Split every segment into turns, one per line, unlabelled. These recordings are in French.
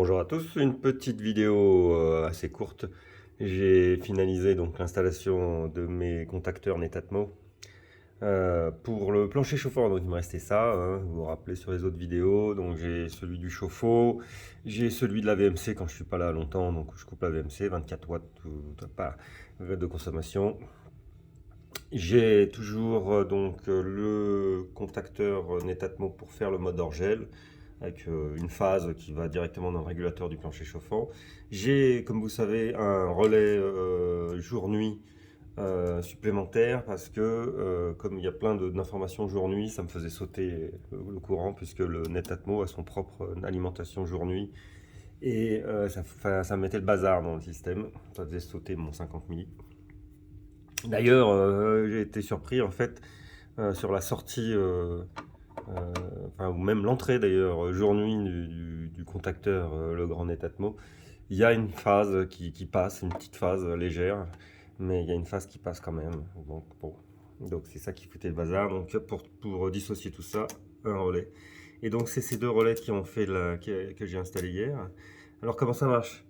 Bonjour à tous, une petite vidéo assez courte. J'ai finalisé donc l'installation de mes contacteurs Netatmo pour le plancher chauffant. Donc il me restait ça, hein, vous vous rappelez sur les autres vidéos. Donc j'ai celui du chauffe-eau, j'ai celui de la VMC quand je suis pas là longtemps, donc je coupe la VMC, 24 watts pas de consommation. J'ai toujours le contacteur Netatmo pour faire le mode hors gel avec une phase qui va directement dans le régulateur du plancher chauffant. J'ai, comme vous savez, un relais jour-nuit supplémentaire parce que comme il y a plein d'informations jour-nuit, ça me faisait sauter le courant puisque le Netatmo a son propre alimentation jour-nuit et ça me mettait le bazar dans le système. Ça faisait sauter mon 50 milli. D'ailleurs, j'ai été surpris en fait sur la sortie, ou même l'entrée d'ailleurs, jour-nuit du contacteur, le grand Netatmo. Il y a une phase qui passe, une petite phase légère, mais il y a une phase qui passe quand même. Donc bon, donc c'est ça qui foutait le bazar. Donc pour dissocier tout ça, un relais. Et donc c'est ces deux relais qui ont fait que j'ai installé hier. Alors comment ça marche?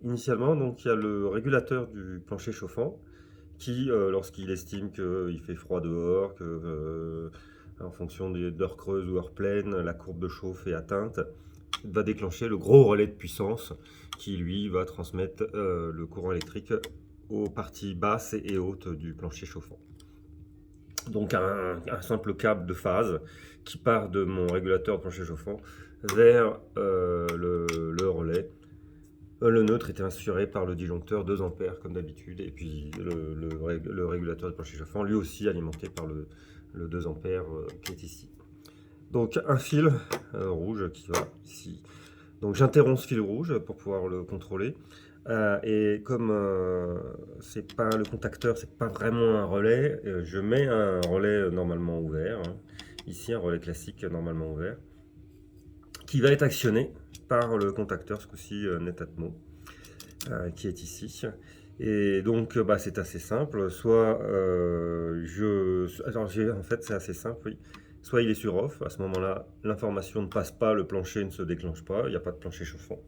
Initialement, donc il y a le régulateur du plancher chauffant qui, lorsqu'il estime qu'il fait froid dehors, en fonction d'heures creuses ou heures pleines, la courbe de chauffe est atteinte, va déclencher le gros relais de puissance qui, lui, va transmettre le courant électrique aux parties basses et hautes du plancher chauffant. Donc un simple câble de phase qui part de mon régulateur de plancher chauffant vers le relais. Le neutre était assuré par le disjoncteur 2 ampères comme d'habitude, et puis le régulateur de plancher chauffant lui aussi alimenté par le 2 ampères qui est ici. Donc un fil rouge qui va ici. Donc j'interromps ce fil rouge pour pouvoir le contrôler. Et comme c'est pas le contacteur, c'est pas vraiment un relais, je mets un relais normalement ouvert, hein. Ici un relais classique normalement ouvert, qui va être actionné par le contacteur, ce coup-ci Netatmo, qui est ici. Et donc c'est assez simple, soit en fait c'est assez simple, oui. Soit il est sur off, à ce moment-là l'information ne passe pas, le plancher ne se déclenche pas, il n'y a pas de plancher chauffant.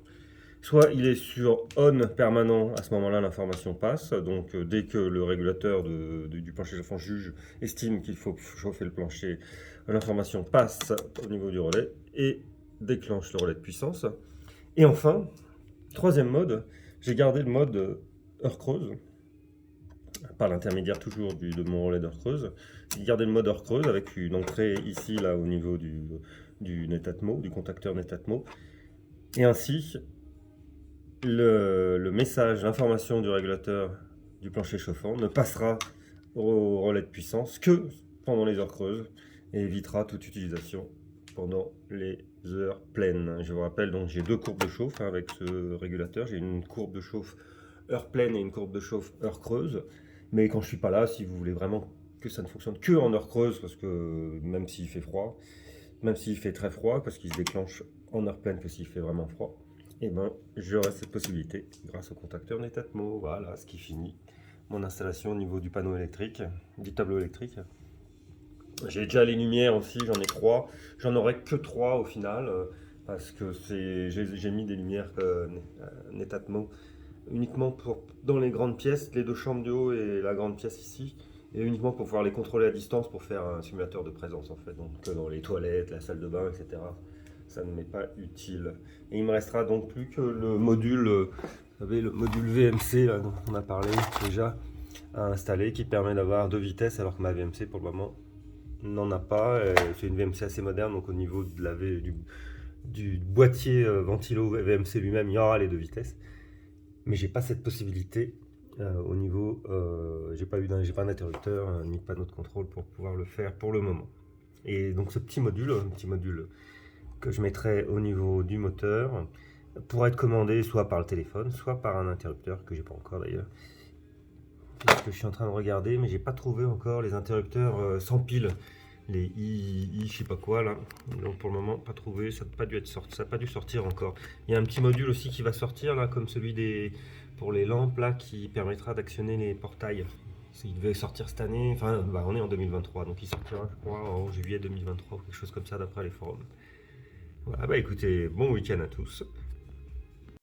Soit il est sur on permanent, à ce moment-là l'information passe, donc dès que le régulateur du plancher chauffant estime qu'il faut chauffer le plancher, l'information passe au niveau du relais et déclenche le relais de puissance. Et enfin, troisième mode, j'ai gardé le mode heure creuse, par l'intermédiaire toujours de mon relais d'heure creuse. J'ai gardé le mode heure creuse avec une entrée ici, là, au niveau du Netatmo, du contacteur Netatmo. Et ainsi, le message, l'information du régulateur du plancher chauffant ne passera au relais de puissance que pendant les heures creuses et évitera toute utilisation pendant les heures pleines. Je vous rappelle, donc j'ai deux courbes de chauffe avec ce régulateur. J'ai une courbe de chauffe heure pleine et une courbe de chauffe heure creuse. Mais quand je suis pas là, si vous voulez vraiment que ça ne fonctionne que en heure creuse, parce que même s'il fait froid, même s'il fait très froid, parce qu'il se déclenche en heure pleine que s'il fait vraiment froid, et j'aurai cette possibilité grâce au contacteur Netatmo. Voilà ce qui finit mon installation au niveau du panneau électrique, du tableau électrique. J'ai déjà les lumières aussi, j'en ai 3. J'en aurai que 3 au final, parce que j'ai mis des lumières Netatmo uniquement dans les grandes pièces, les deux chambres du haut et la grande pièce ici, et uniquement pour pouvoir les contrôler à distance pour faire un simulateur de présence en fait. Donc dans les toilettes, la salle de bain, etc. Ça ne m'est pas utile. Et il me restera donc plus que le module, vous savez, le module VMC là, dont on a parlé déjà, à installer, qui permet d'avoir 2 vitesses, alors que ma VMC pour le moment n'en a pas. C'est une VMC assez moderne, donc au niveau de du boîtier ventilo VMC lui-même, il y aura les 2 vitesses. Mais j'ai pas cette possibilité au niveau, j'ai pas un interrupteur ni de panneau de contrôle pour pouvoir le faire pour le moment. Et donc ce petit module que je mettrai au niveau du moteur pourra être commandé soit par le téléphone, soit par un interrupteur que j'ai pas encore d'ailleurs. C'est ce que je suis en train de regarder, mais j'ai pas trouvé encore les interrupteurs sans pile, les je sais pas quoi là. Donc pour le moment pas trouvé, ça n'a pas dû être sorti, ça n'a pas dû sortir encore. Il y a un petit module aussi qui va sortir là, comme celui pour les lampes là, qui permettra d'actionner les portails. Il devait sortir cette année, enfin on est en 2023, donc il sortira je crois en juillet 2023 ou quelque chose comme ça d'après les forums. Voilà, écoutez, bon week-end à tous.